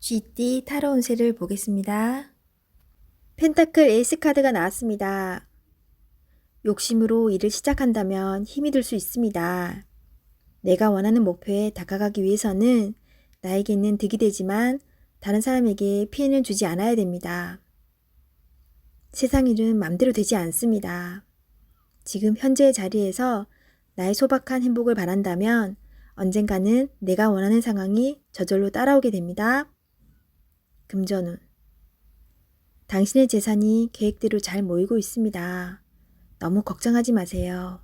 GD 타로 운세를 보겠습니다. 펜타클 에이스 카드가 나왔습니다. 욕심으로 일을 시작한다면 힘이 들 수 있습니다. 내가 원하는 목표에 다가가기 위해서는 나에게는 득이 되지만 다른 사람에게 피해는 주지 않아야 됩니다. 세상 일은 맘대로 되지 않습니다. 지금 현재의 자리에서 나의 소박한 행복을 바란다면 언젠가는 내가 원하는 상황이 저절로 따라오게 됩니다. 금전운. 당신의 재산이 계획대로 잘 모이고 있습니다. 너무 걱정하지 마세요.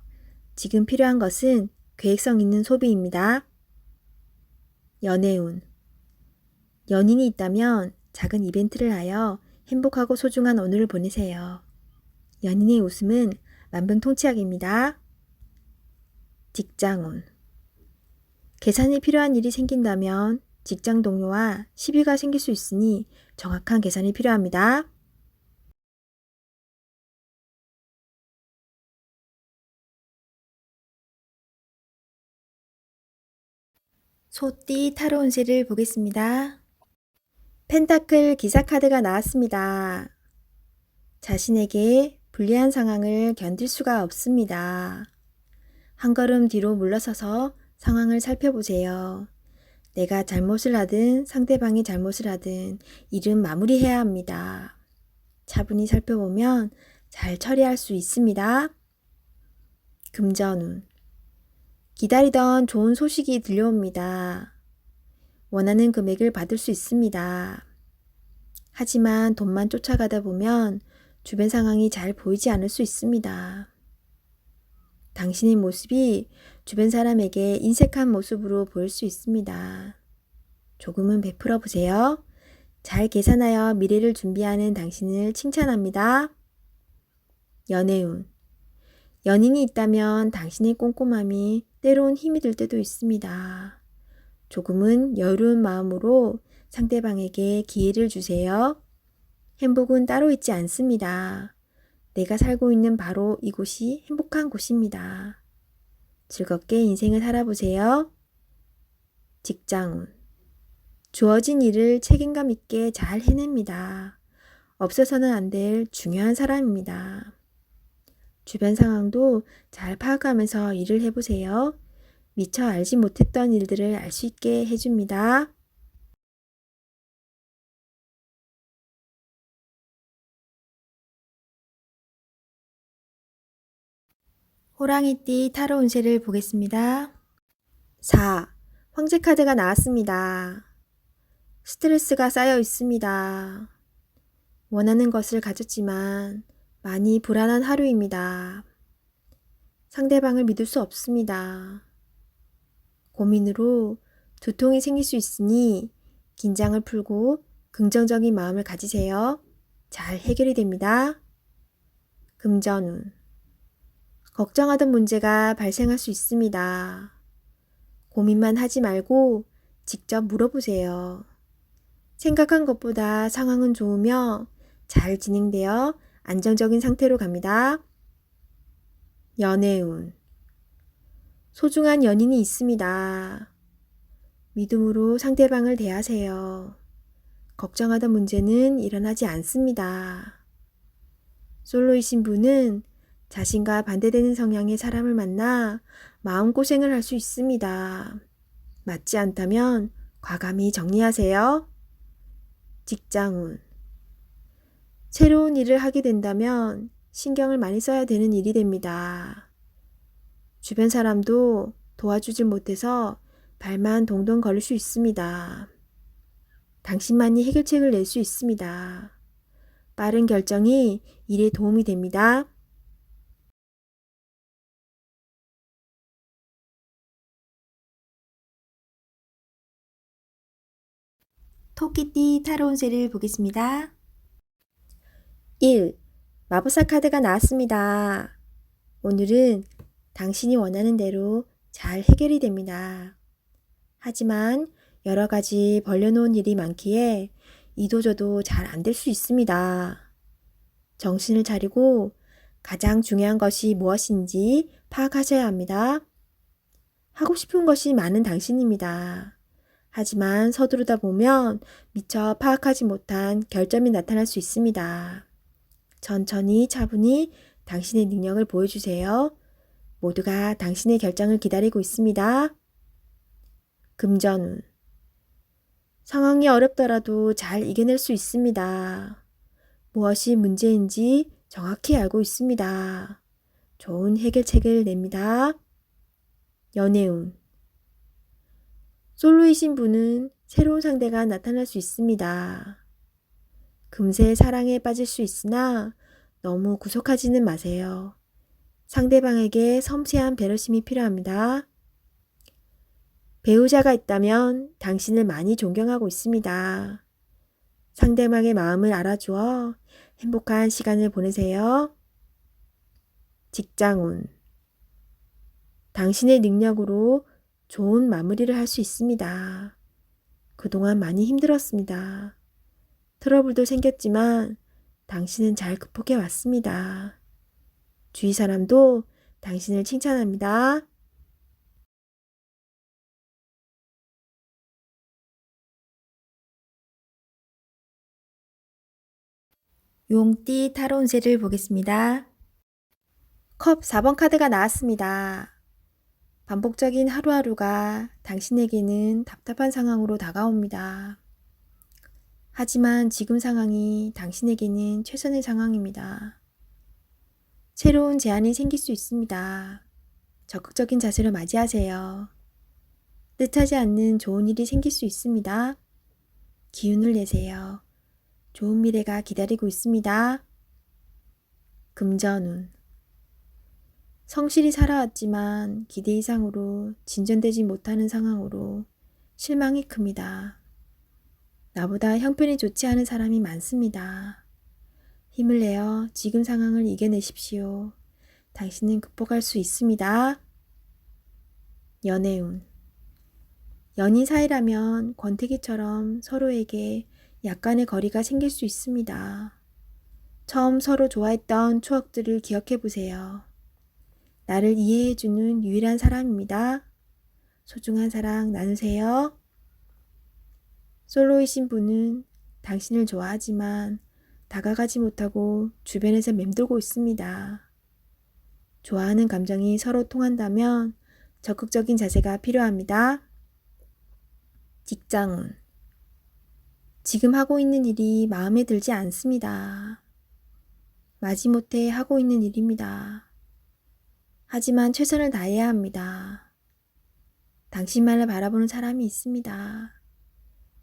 지금 필요한 것은 계획성 있는 소비입니다. 연애운. 연인이 있다면 작은 이벤트를 하여 행복하고 소중한 오늘을 보내세요. 연인의 웃음은 만병통치약입니다. 직장운. 계산이 필요한 일이 생긴다면 직장 동료와 시비가 생길 수 있으니 정확한 계산이 필요합니다. 소띠 타로 운세를 보겠습니다. 펜타클 기사 카드가 나왔습니다. 자신에게 불리한 상황을 견딜 수가 없습니다. 한 걸음 뒤로 물러서서 상황을 살펴보세요. 내가 잘못을 하든 상대방이 잘못을 하든 일은 마무리해야 합니다. 차분히 살펴보면 잘 처리할 수 있습니다. 금전운. 기다리던 좋은 소식이 들려옵니다. 원하는 금액을 받을 수 있습니다. 하지만 돈만 쫓아가다 보면 주변 상황이 잘 보이지 않을 수 있습니다. 당신의 모습이 주변 사람에게 인색한 모습으로 보일 수 있습니다. 조금은 베풀어 보세요. 잘 계산하여 미래를 준비하는 당신을 칭찬합니다. 연애운. 연인이 있다면 당신의 꼼꼼함이 때론 힘이 들 때도 있습니다. 조금은 여유로운 마음으로 상대방에게 기회를 주세요. 행복은 따로 있지 않습니다. 내가 살고 있는 바로 이곳이 행복한 곳입니다. 즐겁게 인생을 살아보세요. 직장운. 주어진 일을 책임감 있게 잘 해냅니다. 없어서는 안 될 중요한 사람입니다. 주변 상황도 잘 파악하면서 일을 해보세요. 미처 알지 못했던 일들을 알 수 있게 해줍니다. 호랑이띠 타로 운세를 보겠습니다. 4. 황제 카드가 나왔습니다. 스트레스가 쌓여 있습니다. 원하는 것을 가졌지만 많이 불안한 하루입니다. 상대방을 믿을 수 없습니다. 고민으로 두통이 생길 수 있으니 긴장을 풀고 긍정적인 마음을 가지세요. 잘 해결이 됩니다. 금전운. 걱정하던 문제가 발생할 수 있습니다. 고민만 하지 말고 직접 물어보세요. 생각한 것보다 상황은 좋으며 잘 진행되어 안정적인 상태로 갑니다. 연애운. 소중한 연인이 있습니다. 믿음으로 상대방을 대하세요. 걱정하던 문제는 일어나지 않습니다. 솔로이신 분은 자신과 반대되는 성향의 사람을 만나 마음고생을 할 수 있습니다. 맞지 않다면 과감히 정리하세요. 직장운. 새로운 일을 하게 된다면 신경을 많이 써야 되는 일이 됩니다. 주변 사람도 도와주질 못해서 발만 동동 걸릴 수 있습니다. 당신만이 해결책을 낼 수 있습니다. 빠른 결정이 일에 도움이 됩니다. 토끼띠 타로 운세를 보겠습니다. 1. 마법사 카드가 나왔습니다. 오늘은 당신이 원하는 대로 잘 해결이 됩니다. 하지만 여러 가지 벌려놓은 일이 많기에 이도저도 잘 안 될 수 있습니다. 정신을 차리고 가장 중요한 것이 무엇인지 파악하셔야 합니다. 하고 싶은 것이 많은 당신입니다. 하지만 서두르다 보면 미처 파악하지 못한 결점이 나타날 수 있습니다. 천천히 차분히 당신의 능력을 보여주세요. 모두가 당신의 결정을 기다리고 있습니다. 금전운. 상황이 어렵더라도 잘 이겨낼 수 있습니다. 무엇이 문제인지 정확히 알고 있습니다. 좋은 해결책을 냅니다. 연애운. 솔로이신 분은 새로운 상대가 나타날 수 있습니다. 금세 사랑에 빠질 수 있으나 너무 구속하지는 마세요. 상대방에게 섬세한 배려심이 필요합니다. 배우자가 있다면 당신을 많이 존경하고 있습니다. 상대방의 마음을 알아주어 행복한 시간을 보내세요. 직장운. 당신의 능력으로 좋은 마무리를 할 수 있습니다. 그동안 많이 힘들었습니다. 트러블도 생겼지만 당신은 잘 극복해 왔습니다. 주위 사람도 당신을 칭찬합니다. 용띠 타로 운세를 보겠습니다. 컵 4번 카드가 나왔습니다. 반복적인 하루하루가 당신에게는 답답한 상황으로 다가옵니다. 하지만 지금 상황이 당신에게는 최선의 상황입니다. 새로운 제안이 생길 수 있습니다. 적극적인 자세로 맞이하세요. 뜻하지 않는 좋은 일이 생길 수 있습니다. 기운을 내세요. 좋은 미래가 기다리고 있습니다. 금전운. 성실히 살아왔지만 기대 이상으로 진전되지 못하는 상황으로 실망이 큽니다. 나보다 형편이 좋지 않은 사람이 많습니다. 힘을 내어 지금 상황을 이겨내십시오. 당신은 극복할 수 있습니다. 연애운. 연인 사이라면 권태기처럼 서로에게 약간의 거리가 생길 수 있습니다. 처음 서로 좋아했던 추억들을 기억해 보세요. 나를 이해해주는 유일한 사람입니다. 소중한 사랑 나누세요. 솔로이신 분은 당신을 좋아하지만 다가가지 못하고 주변에서 맴돌고 있습니다. 좋아하는 감정이 서로 통한다면 적극적인 자세가 필요합니다. 직장운. 지금 하고 있는 일이 마음에 들지 않습니다. 마지못해 하고 있는 일입니다. 하지만 최선을 다해야 합니다. 당신만을 바라보는 사람이 있습니다.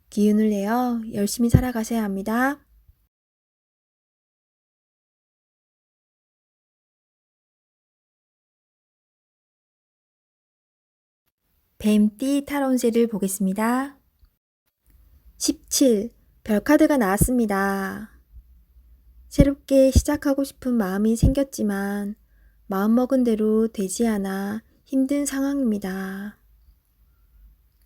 기운을 내어 열심히 살아가셔야 합니다. 뱀띠 타로 운세를 보겠습니다. 17. 별카드가 나왔습니다. 새롭게 시작하고 싶은 마음이 생겼지만 마음먹은 대로 되지 않아 힘든 상황입니다.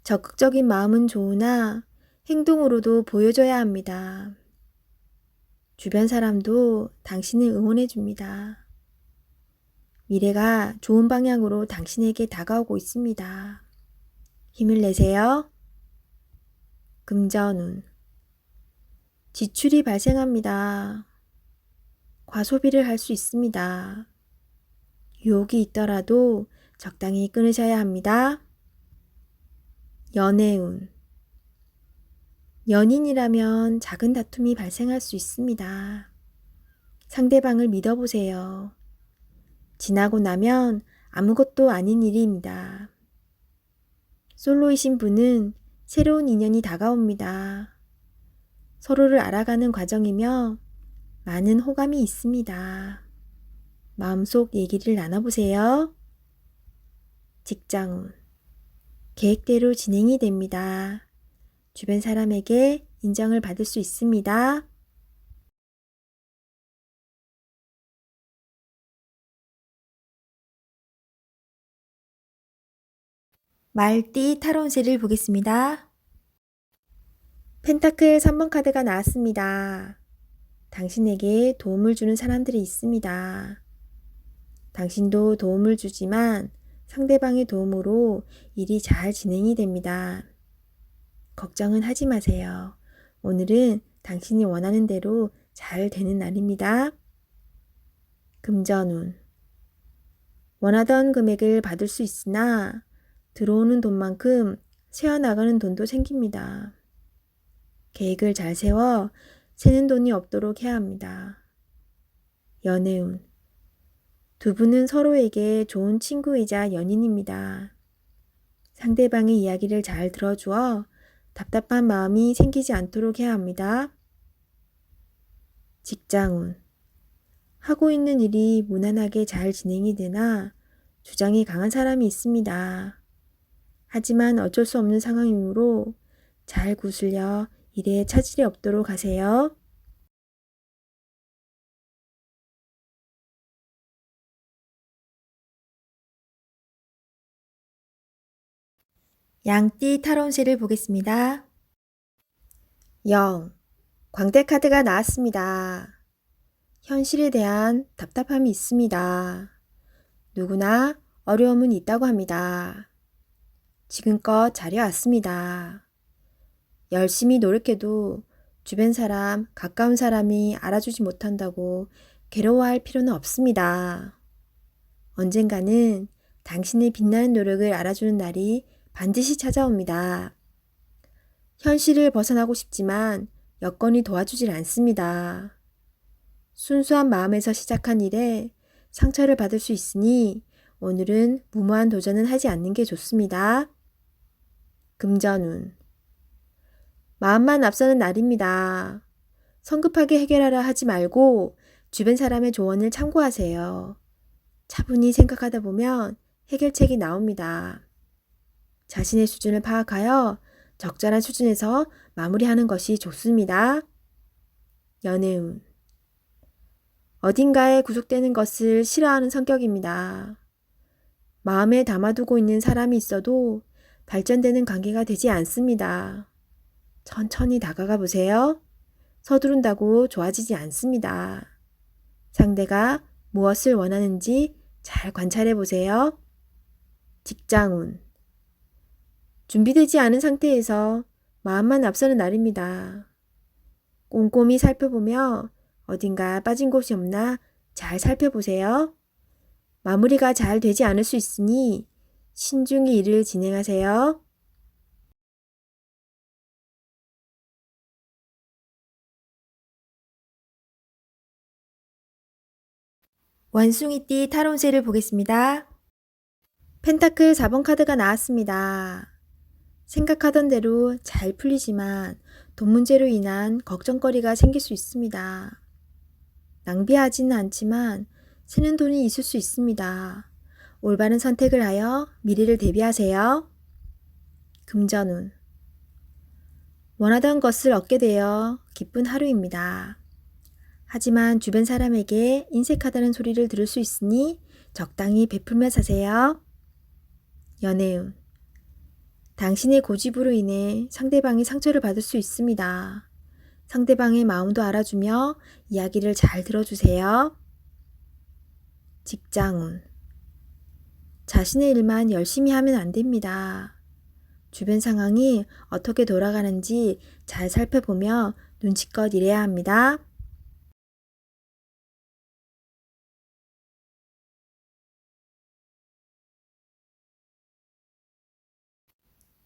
적극적인 마음은 좋으나 행동으로도 보여줘야 합니다. 주변 사람도 당신을 응원해 줍니다. 미래가 좋은 방향으로 당신에게 다가오고 있습니다. 힘을 내세요. 금전운. 지출이 발생합니다. 과소비를 할 수 있습니다. 유혹이 있더라도 적당히 끊으셔야 합니다. 연애운. 연인이라면 작은 다툼이 발생할 수 있습니다. 상대방을 믿어보세요. 지나고 나면 아무것도 아닌 일입니다. 솔로이신 분은 새로운 인연이 다가옵니다. 서로를 알아가는 과정이며 많은 호감이 있습니다. 마음속 얘기를 나눠보세요. 직장운. 계획대로 진행이 됩니다. 주변 사람에게 인정을 받을 수 있습니다. 말띠 타로 운세를 보겠습니다. 펜타클 3번 카드가 나왔습니다. 당신에게 도움을 주는 사람들이 있습니다. 당신도 도움을 주지만 상대방의 도움으로 일이 잘 진행이 됩니다. 걱정은 하지 마세요. 오늘은 당신이 원하는 대로 잘 되는 날입니다. 금전운. 원하던 금액을 받을 수 있으나 들어오는 돈만큼 새어나가는 돈도 생깁니다. 계획을 잘 세워 새는 돈이 없도록 해야 합니다. 연애운. 두 분은 서로에게 좋은 친구이자 연인입니다. 상대방의 이야기를 잘 들어주어 답답한 마음이 생기지 않도록 해야 합니다. 직장운. 하고 있는 일이 무난하게 잘 진행이 되나 주장이 강한 사람이 있습니다. 하지만 어쩔 수 없는 상황이므로 잘 구슬려 일에 차질이 없도록 하세요. 양띠 타로운세를 보겠습니다. 0. 광대카드가 나왔습니다. 현실에 대한 답답함이 있습니다. 누구나 어려움은 있다고 합니다. 지금껏 잘해왔습니다. 열심히 노력해도 주변 사람, 가까운 사람이 알아주지 못한다고 괴로워할 필요는 없습니다. 언젠가는 당신의 빛나는 노력을 알아주는 날이 반드시 찾아옵니다. 현실을 벗어나고 싶지만 여건이 도와주질 않습니다. 순수한 마음에서 시작한 일에 상처를 받을 수 있으니 오늘은 무모한 도전은 하지 않는 게 좋습니다. 금전운. 마음만 앞서는 날입니다. 성급하게 해결하려 하지 말고 주변 사람의 조언을 참고하세요. 차분히 생각하다 보면 해결책이 나옵니다. 자신의 수준을 파악하여 적절한 수준에서 마무리하는 것이 좋습니다. 연애운. 어딘가에 구속되는 것을 싫어하는 성격입니다. 마음에 담아두고 있는 사람이 있어도 발전되는 관계가 되지 않습니다. 천천히 다가가 보세요. 서두른다고 좋아지지 않습니다. 상대가 무엇을 원하는지 잘 관찰해 보세요. 직장운. 준비되지 않은 상태에서 마음만 앞서는 날입니다. 꼼꼼히 살펴보며 어딘가 빠진 곳이 없나 잘 살펴보세요. 마무리가 잘 되지 않을 수 있으니 신중히 일을 진행하세요. 원숭이띠 타로운세를 보겠습니다. 펜타클 4번 카드가 나왔습니다. 생각하던 대로 잘 풀리지만 돈 문제로 인한 걱정거리가 생길 수 있습니다. 낭비하지는 않지만 새는 돈이 있을 수 있습니다. 올바른 선택을 하여 미래를 대비하세요. 금전운. 원하던 것을 얻게 되어 기쁜 하루입니다. 하지만 주변 사람에게 인색하다는 소리를 들을 수 있으니 적당히 베풀며 사세요. 연애운. 당신의 고집으로 인해 상대방이 상처를 받을 수 있습니다. 상대방의 마음도 알아주며 이야기를 잘 들어주세요. 직장운. 자신의 일만 열심히 하면 안 됩니다. 주변 상황이 어떻게 돌아가는지 잘 살펴보며 눈치껏 일해야 합니다.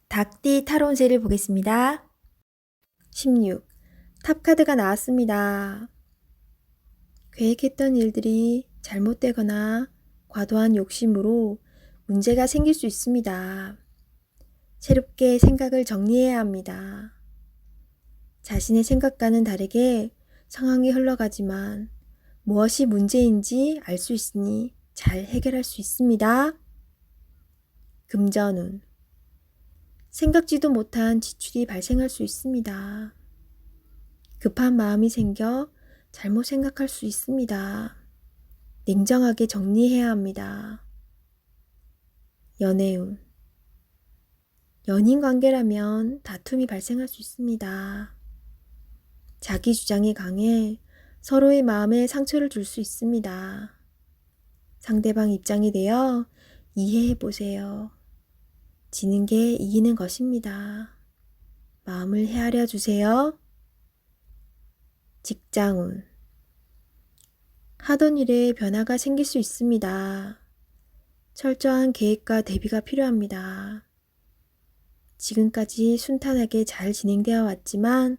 닭띠 타로운세를 보겠습니다. 16. 탑카드가 나왔습니다. 계획했던 일들이 잘못되거나 과도한 욕심으로 문제가 생길 수 있습니다. 새롭게 생각을 정리해야 합니다. 자신의 생각과는 다르게 상황이 흘러가지만 무엇이 문제인지 알 수 있으니 잘 해결할 수 있습니다. 금전운. 생각지도 못한 지출이 발생할 수 있습니다. 급한 마음이 생겨 잘못 생각할 수 있습니다. 냉정하게 정리해야 합니다. 연애운. 연인 관계라면 다툼이 발생할 수 있습니다. 자기 주장이 강해 서로의 마음에 상처를 줄 수 있습니다. 상대방 입장이 되어 이해해 보세요. 지는 게 이기는 것입니다. 마음을 헤아려 주세요. 직장운. 하던 일에 변화가 생길 수 있습니다. 철저한 계획과 대비가 필요합니다. 지금까지 순탄하게 잘 진행되어 왔지만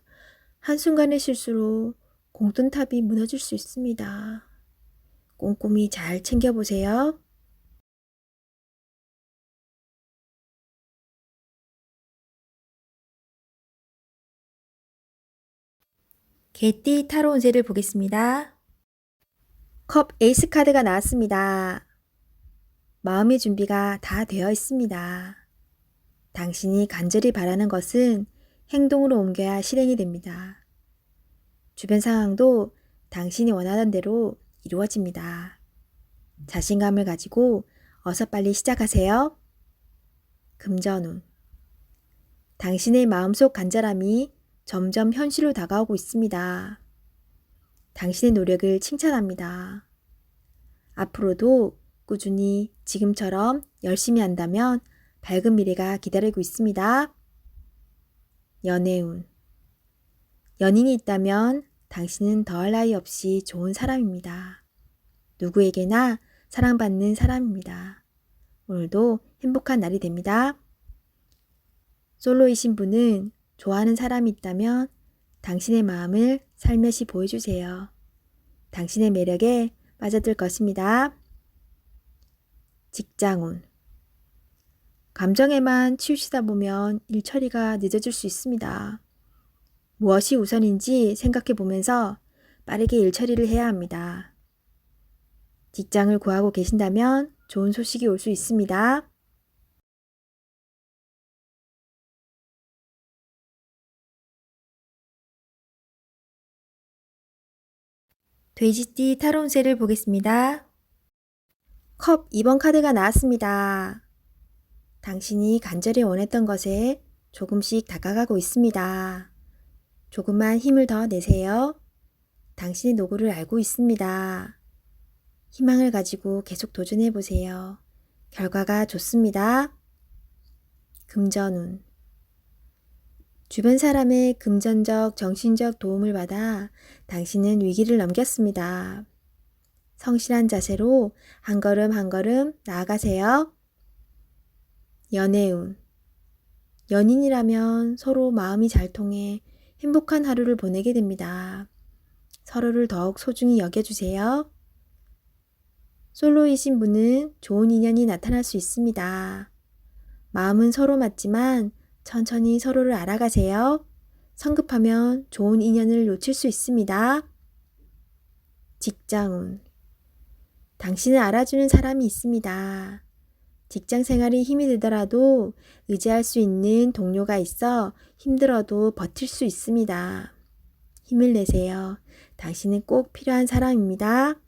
한순간의 실수로 공든탑이 무너질 수 있습니다. 꼼꼼히 잘 챙겨보세요. 개띠 타로 운세를 보겠습니다. 컵 에이스 카드가 나왔습니다. 마음의 준비가 다 되어 있습니다. 당신이 간절히 바라는 것은 행동으로 옮겨야 실행이 됩니다. 주변 상황도 당신이 원하는 대로 이루어집니다. 자신감을 가지고 어서 빨리 시작하세요. 금전운. 당신의 마음속 간절함이 점점 현실로 다가오고 있습니다. 당신의 노력을 칭찬합니다. 앞으로도 꾸준히 지금처럼 열심히 한다면 밝은 미래가 기다리고 있습니다. 연애운. 연인이 있다면 당신은 더할 나위 없이 좋은 사람입니다. 누구에게나 사랑받는 사람입니다. 오늘도 행복한 날이 됩니다. 솔로이신 분은 좋아하는 사람이 있다면 당신의 마음을 살며시 보여주세요. 당신의 매력에 빠져들 것입니다. 직장운. 감정에만 치우치다 보면 일 처리가 늦어질 수 있습니다. 무엇이 우선인지 생각해 보면서 빠르게 일 처리를 해야 합니다. 직장을 구하고 계신다면 좋은 소식이 올 수 있습니다. 돼지띠 타로 운세를 보겠습니다. 컵 2번 카드가 나왔습니다. 당신이 간절히 원했던 것에 조금씩 다가가고 있습니다. 조금만 힘을 더 내세요. 당신의 노고를 알고 있습니다. 희망을 가지고 계속 도전해 보세요. 결과가 좋습니다. 금전운. 주변 사람의 금전적, 정신적 도움을 받아 당신은 위기를 넘겼습니다. 성실한 자세로 한 걸음 한 걸음 나아가세요. 연애운. 연인이라면 서로 마음이 잘 통해 행복한 하루를 보내게 됩니다. 서로를 더욱 소중히 여겨주세요. 솔로이신 분은 좋은 인연이 나타날 수 있습니다. 마음은 서로 맞지만 천천히 서로를 알아가세요. 성급하면 좋은 인연을 놓칠 수 있습니다. 직장운. 당신을 알아주는 사람이 있습니다. 직장 생활이 힘이 들더라도 의지할 수 있는 동료가 있어 힘들어도 버틸 수 있습니다. 힘을 내세요. 당신은 꼭 필요한 사람입니다.